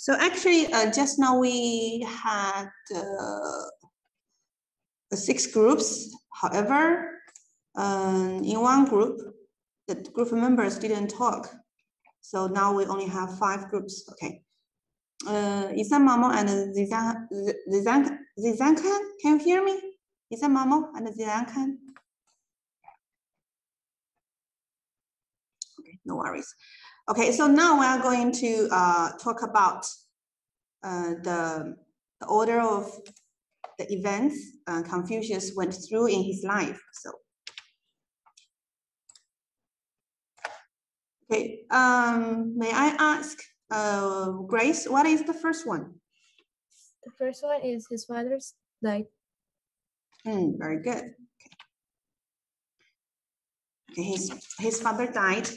So actually, just now we had 6 groups. However, in one group, the group members didn't talk. So now we only have 5 groups. Okay. Isan Mamo and Zizankan, can you hear me? Isan Mamo and Zizankan. Okay, no worries. Okay, so now we are going to talk about the order of the events Confucius went through in his life. So, okay, may I ask, Grace, what is the first one? The first one is his father's died. Very good. Okay. His father died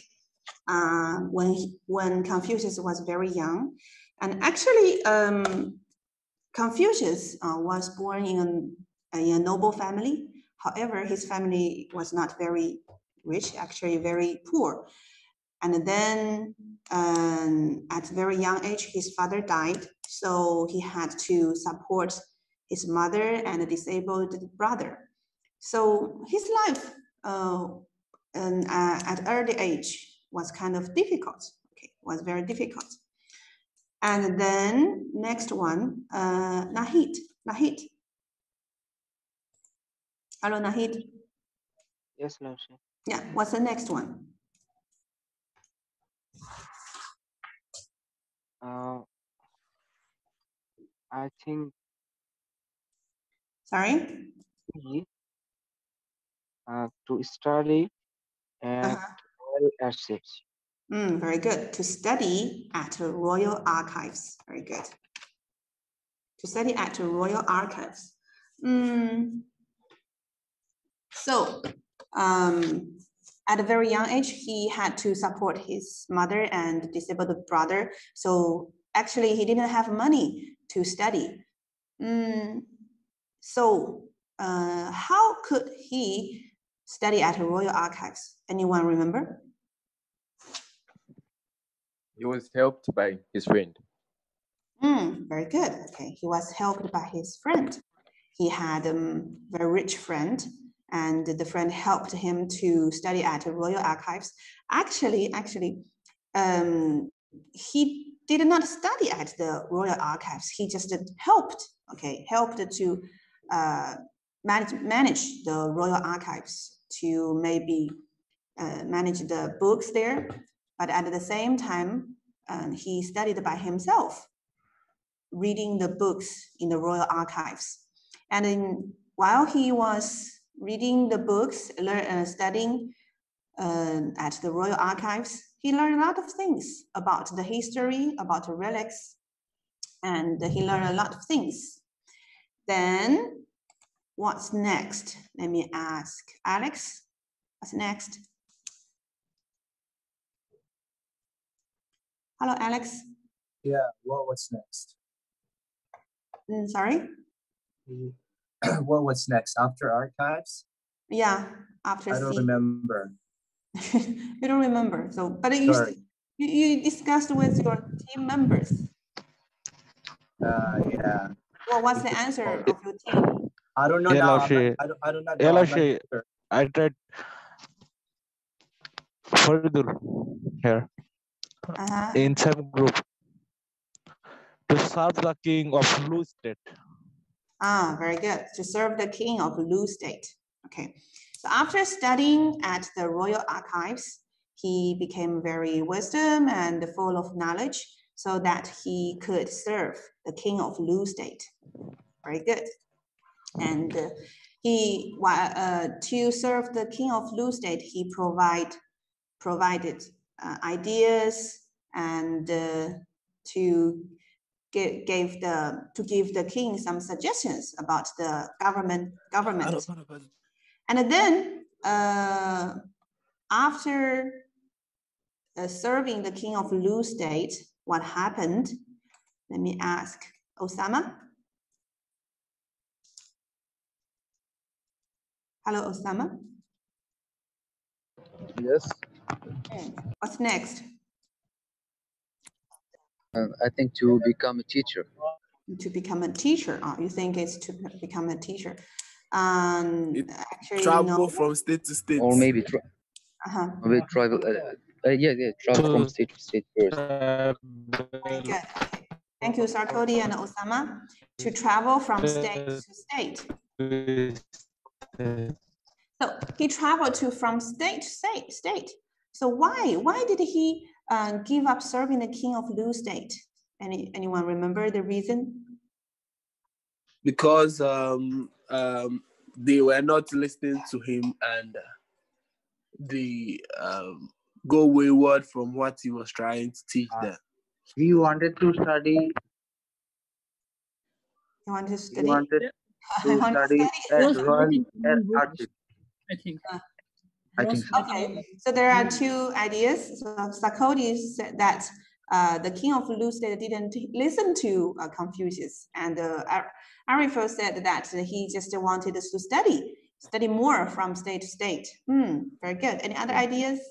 when Confucius was very young, and actually Confucius was born in a noble family. However, his family was not very rich, actually very poor. And then at a very young age, his father died. So he had to support his mother and a disabled brother. So his life at early age was kind of difficult, okay, was very difficult. And then next one, Nahid. Hello, Nahid. Yes, Laoshi. Yeah, what's the next one? I think. Sorry? To study at royal archives. Very good. To study at Royal Archives. Very good. To study at Royal Archives. So, at a very young age, he had to support his mother and disabled brother. So actually, he didn't have money to study. So how could he study at Royal Archives? Anyone remember? He was helped by his friend. Very good. Okay, he was helped by his friend. He had a very rich friend, and the friend helped him to study at Royal Archives. Actually, he did not study at the Royal Archives. He just helped. Okay, helped to manage the Royal Archives, to maybe manage the books there. But at the same time, he studied by himself, reading the books in the Royal Archives. And while he was reading the books, studying at the Royal Archives, he learned a lot of things about the history, about the relics, and he learned a lot of things. Then what's next? Let me ask Alex, what's next? Hello, Alex. Yeah, what's next? Sorry? What was next after archives? Yeah, after I don't remember. You don't remember. So, but you discussed with your team members. Yeah. Well, what's the answer of your team? I don't know yeah, now. I don't know. I tried further here in same group to serve the king of Lu state. Very good. To serve the king of Lu state. Okay. So after studying at the Royal Archives, he became very wisdom and full of knowledge so that he could serve the king of Lu state. Very good. And to serve the king of Lu state, he provided ideas and to give the king some suggestions about the government. And then after serving the king of Lu state, what happened? Let me ask Osama. Hello, Osama. Yes. What's next? I think to become a teacher. To become a teacher. You think it's to become a teacher? Actually, travel no. from state to state. Or maybe maybe travel. Travel from state to state first. Very good. Okay. Thank you, Sarkodie and Osama. To travel from state to state. So he traveled from state to state. So why did he give up serving the king of Lu state? Anyone remember the reason? Because they were not listening to him, and they go wayward from what he was trying to teach them. He wanted to study. He wanted to He study. wanted to study at Royal Archive. I think. I think so. Okay, so there are two ideas. So Sarkodie said that the king of Lu state didn't listen to Confucius, and Arifo said that he just wanted to study more from state to state. Very good. Any other ideas?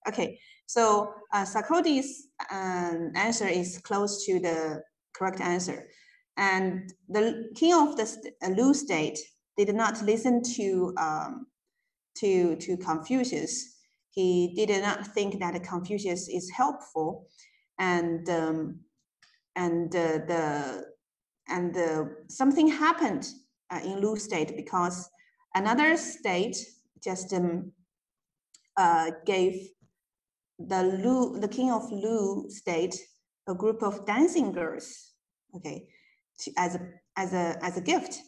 Okay, so Sarkodie's answer is close to the correct answer. And the king of the Lu state did not listen to Confucius. He did not think that Confucius is helpful, and something happened in Lu state because another state just gave the king of Lu state a group of dancing girls, okay, as a gift,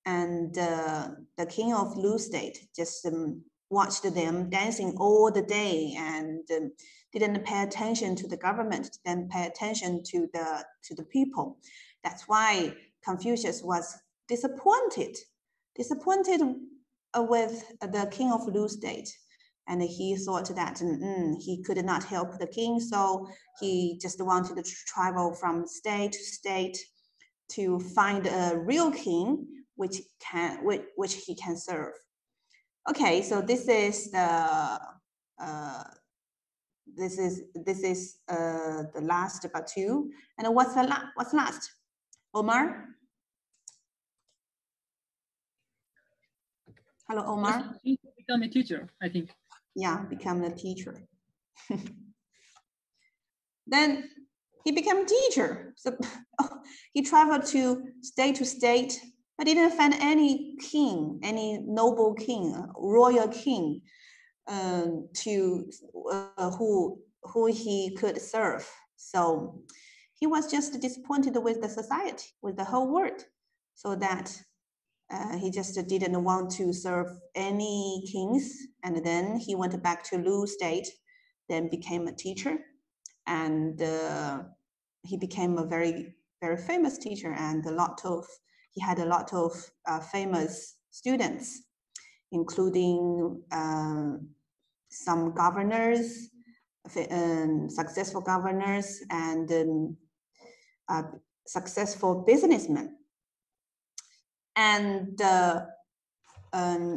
and the king of Lu state just watched them dancing all the day and didn't pay attention to the government, didn't pay attention to the people. That's why Confucius was disappointed with the king of Lu state. And he thought that he could not help the king, so he just wanted to travel from state to state to find a real king which he can serve. Okay, so this is the last but two. And what's last? Omar? Hello, Omar. Yes, become a teacher, I think. Yeah, become a teacher. Then he became a teacher. So he traveled to state, but didn't find any king, any noble king, royal king, who he could serve. So he was just disappointed with the society, with the whole world, so that he just didn't want to serve any kings. And then he went back to Lu state, then became a teacher, and he became a very, very famous teacher, and he had a lot of famous students, including some governors, successful governors, and successful businessmen. And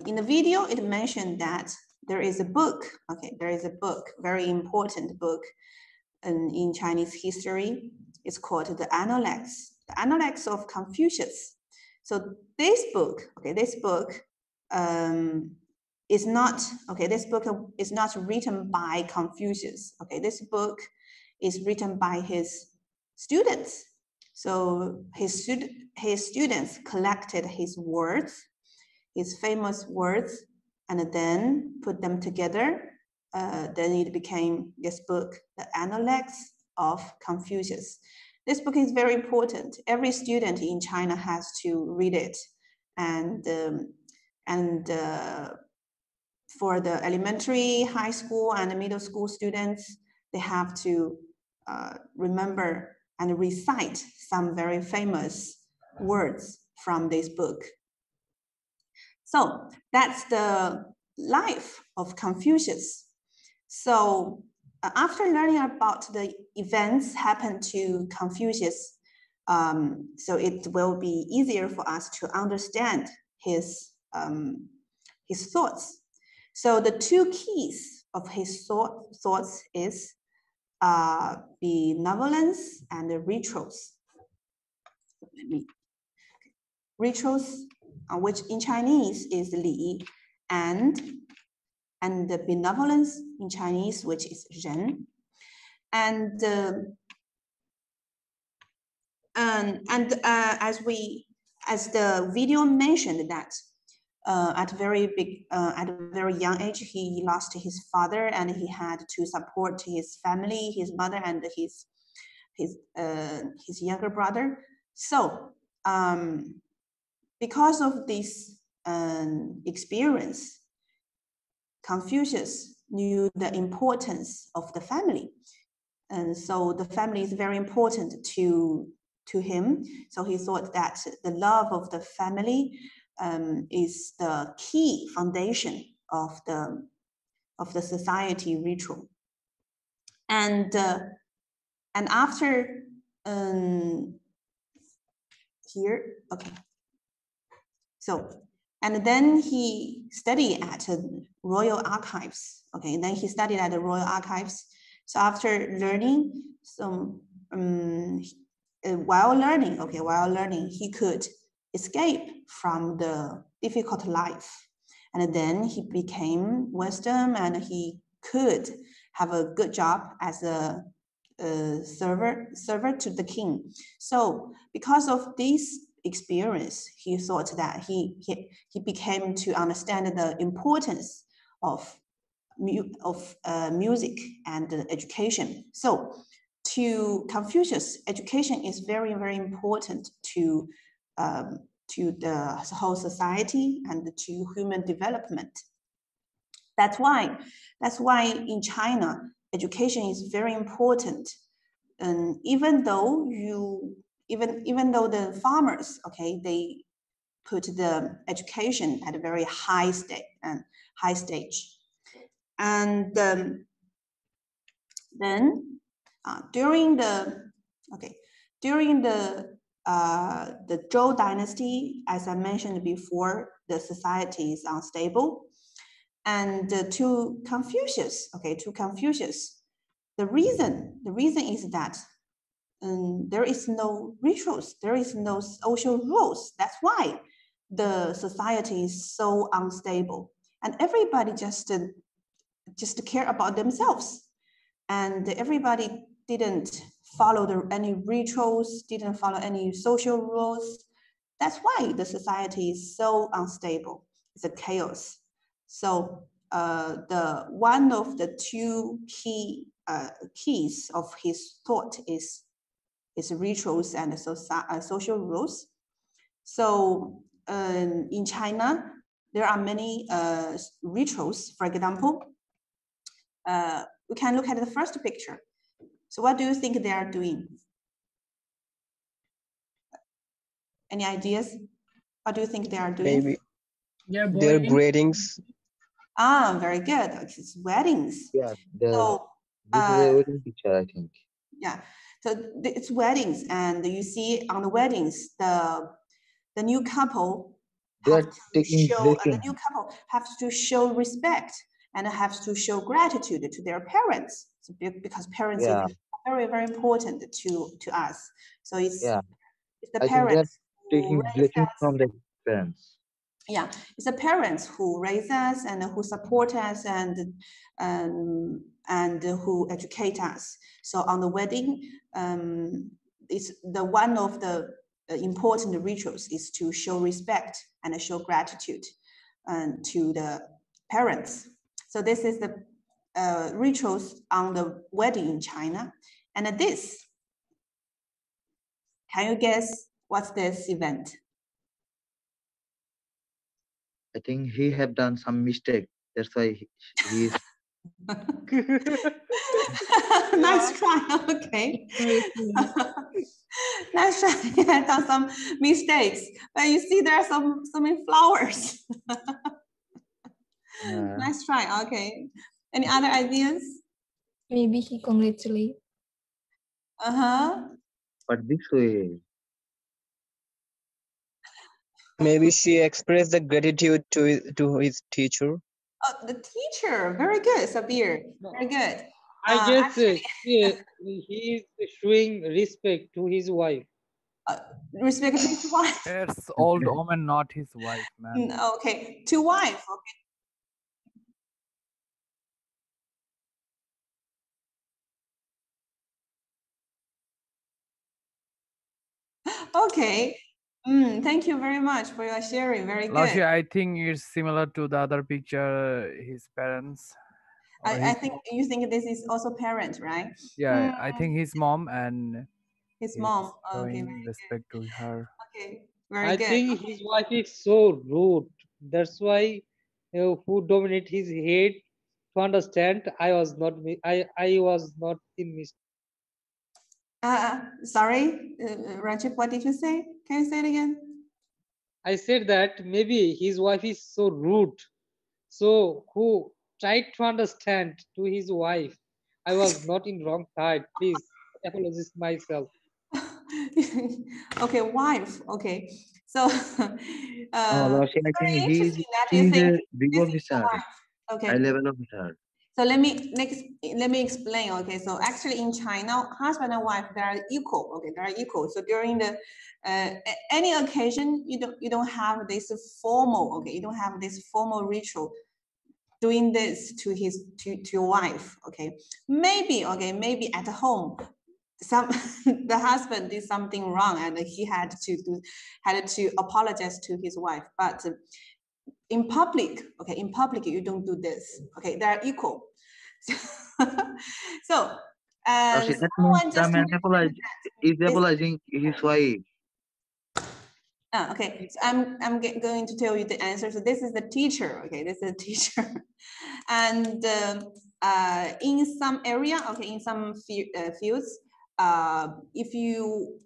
in the video, it mentioned that there is a book. Okay, there is a book, very important book in Chinese history. It's called the Analects of Confucius. So this book is not, this book is not written by Confucius. Okay, this book is written by his students. So his students collected his words, his famous words, and then put them together. Then it became this book, the Analects of Confucius. This book is very important. Every student in China has to read it. And for the elementary, high school, and middle school students, they have to remember and recite some very famous words from this book. So that's the life of Confucius. So after learning about the events happened to Confucius, so it will be easier for us to understand his thoughts. So the two keys of his thoughts is benevolence and rituals. Rituals, which in Chinese is li, and the benevolence in Chinese, which is ren, and as the video mentioned that at a very young age, he lost his father and he had to support his family, his mother and his younger brother. So because of this experience, Confucius knew the importance of the family. And so the family is very important to him. So he thought that the love of the family is the key foundation of the society ritual. And after here, okay. So, and then he studied at Royal Archives. Okay, and then he studied at the Royal Archives. So after learning some, while learning, he could escape from the difficult life. And then he became wisdom and he could have a good job as a server to the king. So because of this experience, he thought that he became to understand the importance of music and education. So to Confucius, education is very, very important to the whole society and to human development. That's why in China, education is very important. And even though the farmers, okay, they put the education at a very high stage. And then during the Zhou dynasty, as I mentioned before, the society is unstable. And to Confucius, the reason is that there is no rituals, there is no social rules. That's why the society is so unstable, and everybody just care about themselves, and everybody didn't follow any rituals, didn't follow any social rules. That's why the society is so unstable. It's a chaos. So the one of the two keys of his thought is rituals and social rules. So in China, there are many rituals. For example, we can look at the first picture. So what do you think they are doing? Any ideas? What do you think they are doing? Maybe their greetings. Ah, very good. It's weddings. Yeah, so, this is a wedding picture, I think. Yeah, so it's weddings, and you see on the weddings, the new couple have to show respect and have to show gratitude to their parents, because parents is very, very important to us. So it's the parents taking blessings from their parents. Yeah, it's the parents who raise us and who support us and who educate us. So on the wedding, it's one of the important rituals is to show respect and show gratitude to the parents. So this is the rituals on the wedding in China. And this, can you guess what's this event? I think he have done some mistake. That's why he is. Nice try. Okay. Nice try. He had done some mistakes, but you see there are so many flowers. Nice try. Okay. Any other ideas? Maybe he congratulated. But this way. Maybe she expressed the gratitude to his teacher. Oh, the teacher. Very good, Sabir. Very good. I guess Actually, he is showing respect to his wife. respect to his wife. It's old woman, not his wife, man. Okay, to wife. Okay. Okay. Thank you very much for your sharing. Very good. Laoshi, I think it's similar to the other picture, his parents. I think you think this is also parent, right? Yeah, I think his mom and his mom. Okay, showing respect to her. Okay, very I good. think his wife is so rude. That's why who dominate his head to understand. I was not in mistake. Sorry, Rajib, what did you say? Can you say it again? I said that maybe his wife is so rude. So who tried to understand to his wife. I was not in wrong side. Please apologize myself. Okay, wife. Okay, so Laoshi, I very think interesting that you he's think a big this is the officer, wife. Okay. high level officer. So let me explain. Okay, so actually in China, husband and wife they are equal. Okay, they are equal. So during the any occasion, you don't have this formal. Okay, you don't have this formal ritual doing this to your wife. Okay, maybe at home some the husband did something wrong and he had to apologize to his wife, but in public, okay, in public you don't do this. Okay, they're equal. So Laoshi, that means someone the just man is apologizing his wife. Okay, so I'm going to tell you the answer. So this is the teacher. Okay, this is the teacher, and in some area, okay, in some fields, if you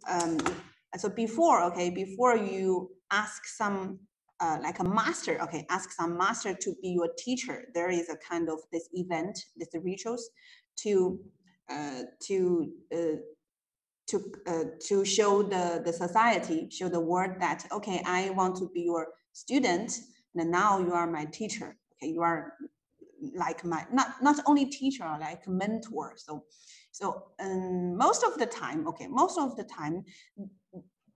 so before you ask some like a master, okay, ask some master to be your teacher. There is a kind of this event, this rituals to show the society, show the world that, okay, I want to be your student, and now you are my teacher. Okay, you are like my, not only teacher, like mentor. So most of the time,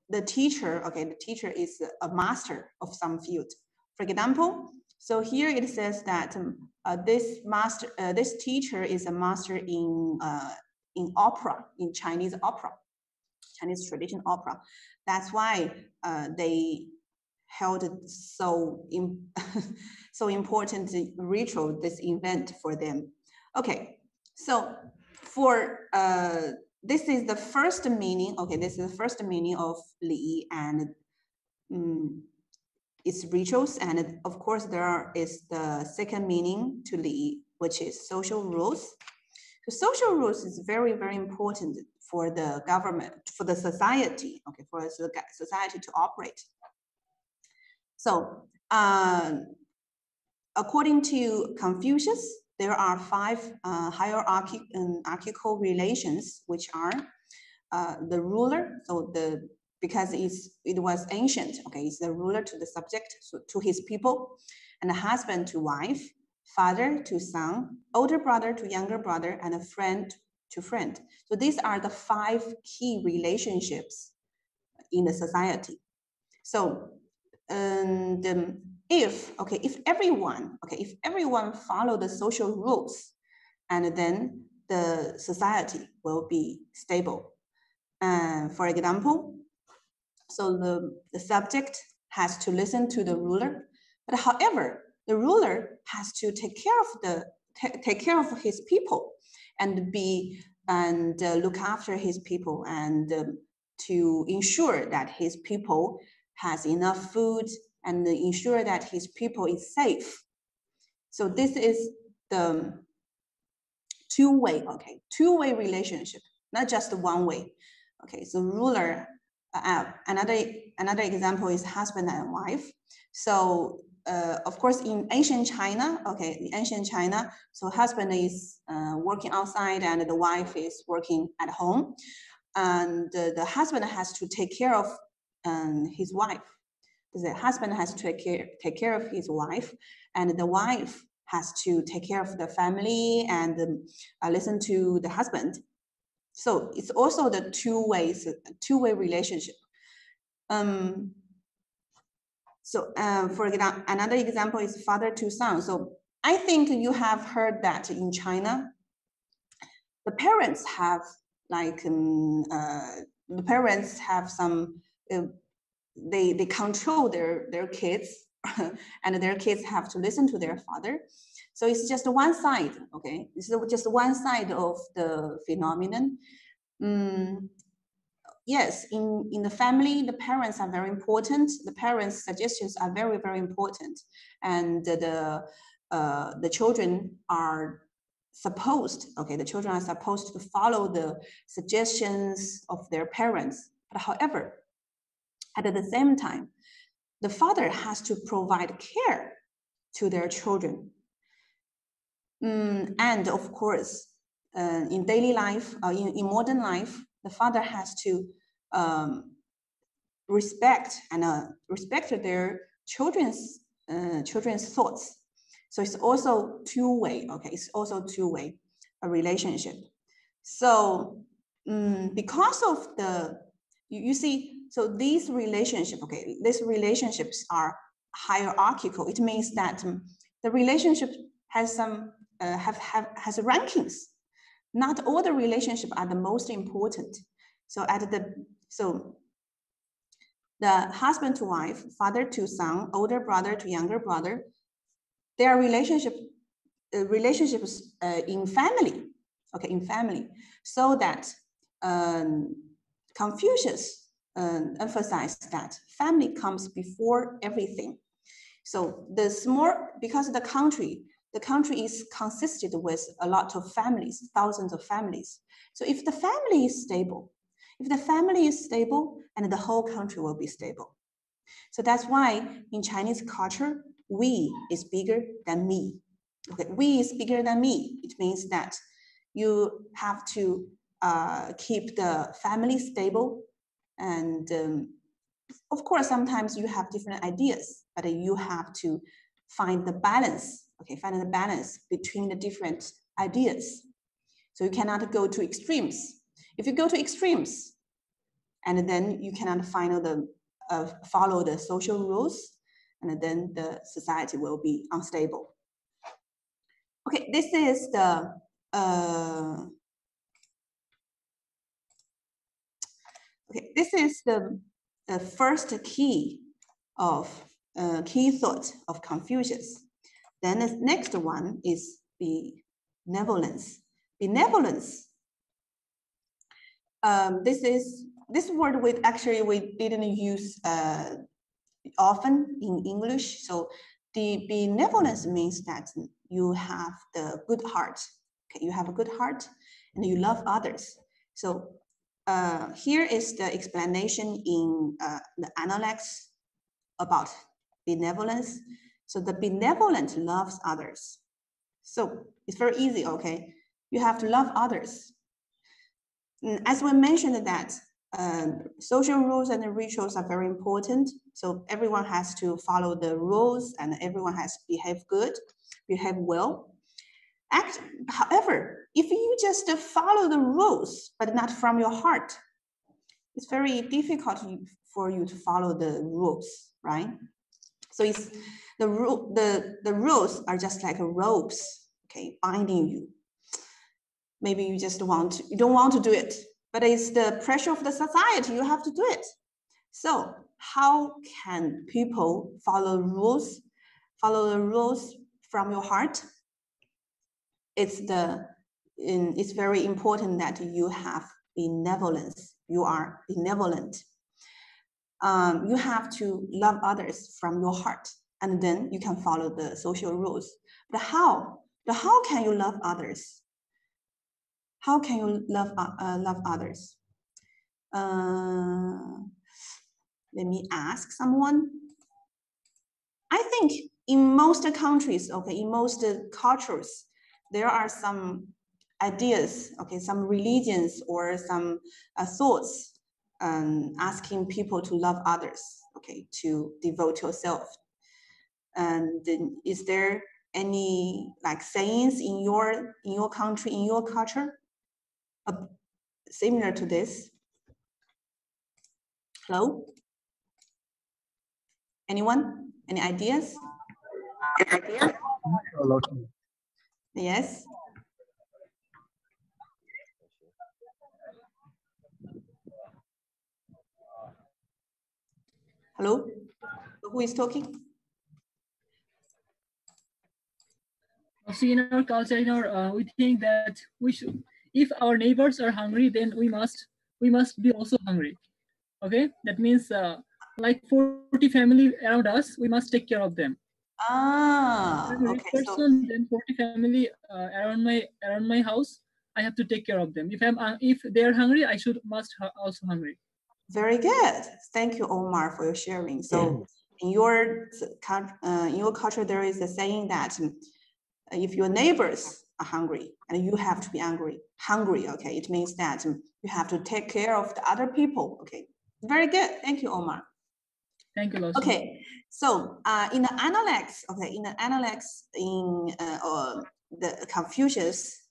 the teacher is a master of some field. For example, so here it says that this teacher is a master in opera, in Chinese opera. Chinese tradition opera. That's why they held so important ritual, this event for them. Okay, so for this is the first meaning. Okay, this is the first meaning of Li and its rituals, and of course there is the second meaning to Li, which is social rules. So social rules is very, very important for the government, for the society, okay, for society to operate. So according to Confucius, there are 5 hierarchical relations, which are the ruler, so because it was ancient, okay, it's the ruler to the subject, so to his people, and the husband to wife, father to son, older brother to younger brother, and a friend to friend. So these are the 5 key relationships in the society. So if everyone follow the social rules, and then the society will be stable. For example, so the subject has to listen to the ruler, but however, the ruler has to take care of his people and look after his people, and to ensure that his people has enough food and ensure that his people is safe. So this is the two-way relationship, not just one way. Okay, so ruler, another example is husband and wife. So of course, in ancient China, so husband is working outside and the wife is working at home, and the husband has to take care of his wife. The husband has to take care of his wife, and the wife has to take care of the family and listen to the husband. So it's also the two-way relationship. For example, another example is father to son. So I think you have heard that in China, the parents have some, they control their kids and their kids have to listen to their father. So it's just one side, okay? It's just one side of the phenomenon. Yes, in the family, the parents are very important. The parents' suggestions are very, very important. And the children are supposed, okay, the children are supposed to follow the suggestions of their parents. But however, at the same time, the father has to provide care to their children. And of course, in daily life, in modern life, the father has to respect their children's thoughts. So it's also two-way, okay? It's also two-way, a relationship. So because of the, you see, so these relationships, okay, these relationships are hierarchical. It means that the relationship has some, has rankings. Not all the relationships are the most important. So the husband to wife, father to son, older brother to younger brother, their relationships in family, okay, in family. So that Confucius emphasized that family comes before everything. So because the country is consisted with a lot of families, thousands of families. So if the family is stable, and the whole country will be stable. So that's why in Chinese culture, we is bigger than me. Okay, we is bigger than me. It means that you have to keep the family stable. And of course, sometimes you have different ideas, but you have to find the balance, okay, find the balance between the different ideas. So you cannot go to extremes. If you go to extremes, and then you cannot follow the social rules, and then the society will be unstable. Okay, this is the first key thought of Confucius. Then the next one is benevolence. Benevolence. This word we didn't use often in English. So the benevolence means that you have the good heart. Okay, you have a good heart and you love others. So here is the explanation in the Analects about benevolence. So the benevolent loves others. So it's very easy, okay? You have to love others. As we mentioned that social rules and rituals are very important. So everyone has to follow the rules and everyone has to behave good, behave well. However, if you just follow the rules, but not from your heart, it's very difficult for you to follow the rules, right? So it's the rules are just like ropes, okay, binding you. Maybe you don't want to do it, but it's the pressure of the society, you have to do it. So how can people follow the rules from your heart? It's very important that you have benevolence. You are benevolent. You have to love others from your heart, and then you can follow the social rules. But how can you love others? How can you love others? Let me ask someone. I think in most countries, okay, in most cultures, there are some ideas, okay, some religions or some thoughts asking people to love others, okay, to devote yourself. And is there any like sayings in your country, in your culture, similar to this? Hello? Anyone? Any ideas? Yes. Hello? Who is talking? So in our culture, we think that we should, if our neighbors are hungry, then we must be also hungry. Okay, that means like 40 family around us, we must take care of them. Ah, if I'm a rich okay. person, then 40 family around my house, I have to take care of them. If they are hungry, I must also hungry. Very good. Thank you, Omar, for your sharing. So in your culture, there is a saying that if your neighbors are hungry and you have to be hungry, okay, it means that you have to take care of the other people. Okay, very good. Thank you, Omar. Thank you, Lawson. Okay, so in the Analects, the Confucius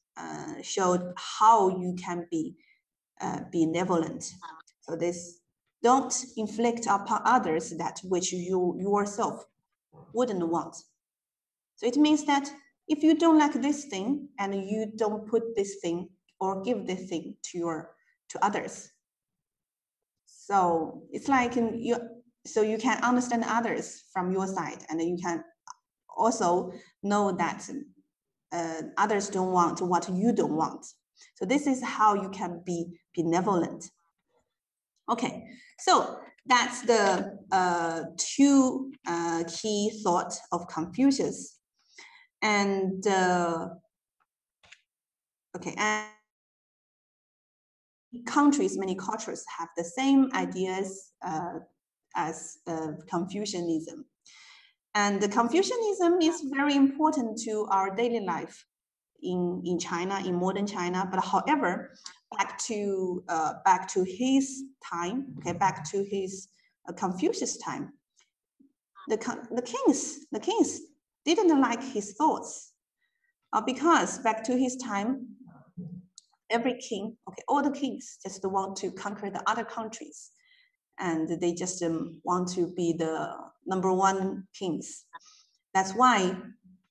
showed how you can be benevolent. So this, don't inflict upon others that which you yourself wouldn't want. So it means that if you don't like this thing and you don't put this thing or give this thing to others. So it's like so you can understand others from your side, and you can also know that others don't want what you don't want. So this is how you can be benevolent. Okay, so that's the two key thoughts of Confucius. And okay, and many cultures have the same ideas as Confucianism. And the Confucianism is very important to our daily life in China, in modern China. But however, back to his time, okay, back to his Confucius time, the kings didn't like his thoughts, because back to his time, every king, okay, all the kings just want to conquer the other countries, and they just want to be the #1 kings. That's why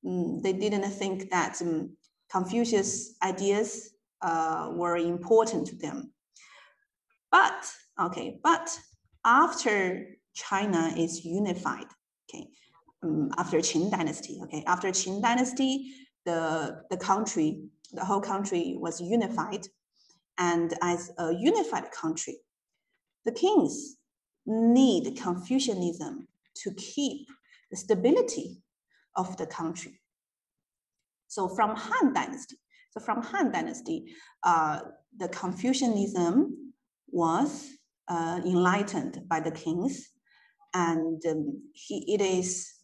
they didn't think that Confucius' ideas were important to them. But after China is unified, okay, after Qin dynasty, okay, after Qin dynasty, the whole country was unified, and as a unified country, the kings need Confucianism to keep the stability of the country. So from Han Dynasty, the Confucianism was enlightened by the kings, and it is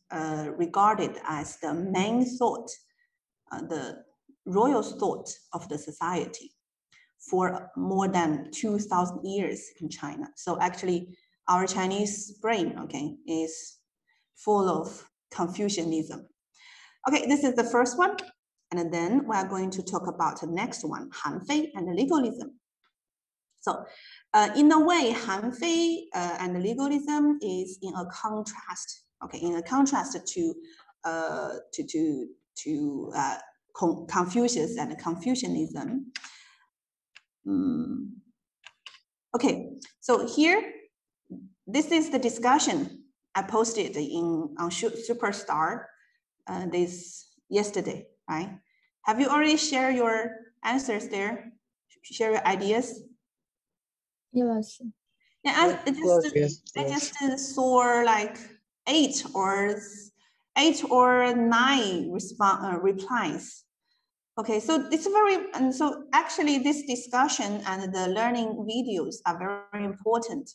regarded as the main thought, the royal thought of the society for more than 2,000 years in China. So actually, our Chinese brain, okay, is full of Confucianism. Okay, this is the first one. And then we are going to talk about the next one, Hanfei and legalism. So in a way, Hanfei and legalism is in a contrast, okay, in a contrast to Confucius and Confucianism. Okay, so here, this is the discussion I posted on Superstar yesterday, right? Have you already shared your answers there? Share your ideas? Yes. Yeah, I just saw like 8 or 9 replies. Okay, so it's and so actually this discussion and the learning videos are very important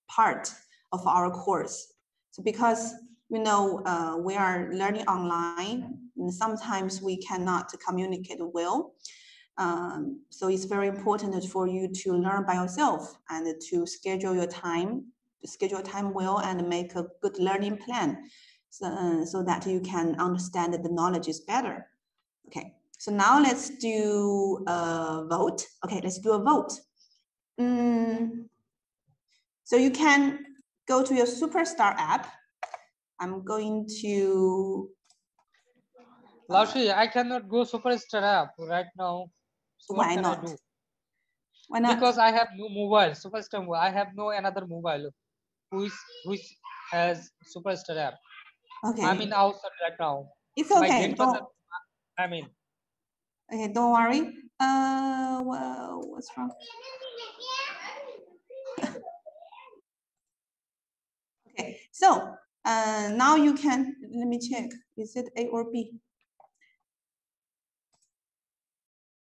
part of our course. So because we are learning online, and sometimes we cannot communicate well. So it's very important for you to learn by yourself and to schedule your time well and make a good learning plan. so that you can understand the knowledge is better. Okay, so now let's do a vote. Okay, let's do a vote. So you can go to your Superstar app. I'm going to... Laushi, I cannot go Superstar app right now. So Why what can not? I do? Why not? Because I have no mobile, Superstar. I have no another mobile which has Superstar app. Okay. I'm in outside right now. It's My okay. grandfather, I mean. Okay, don't worry. Well, what's wrong? Okay, so now you can, let me check. Is it A or B?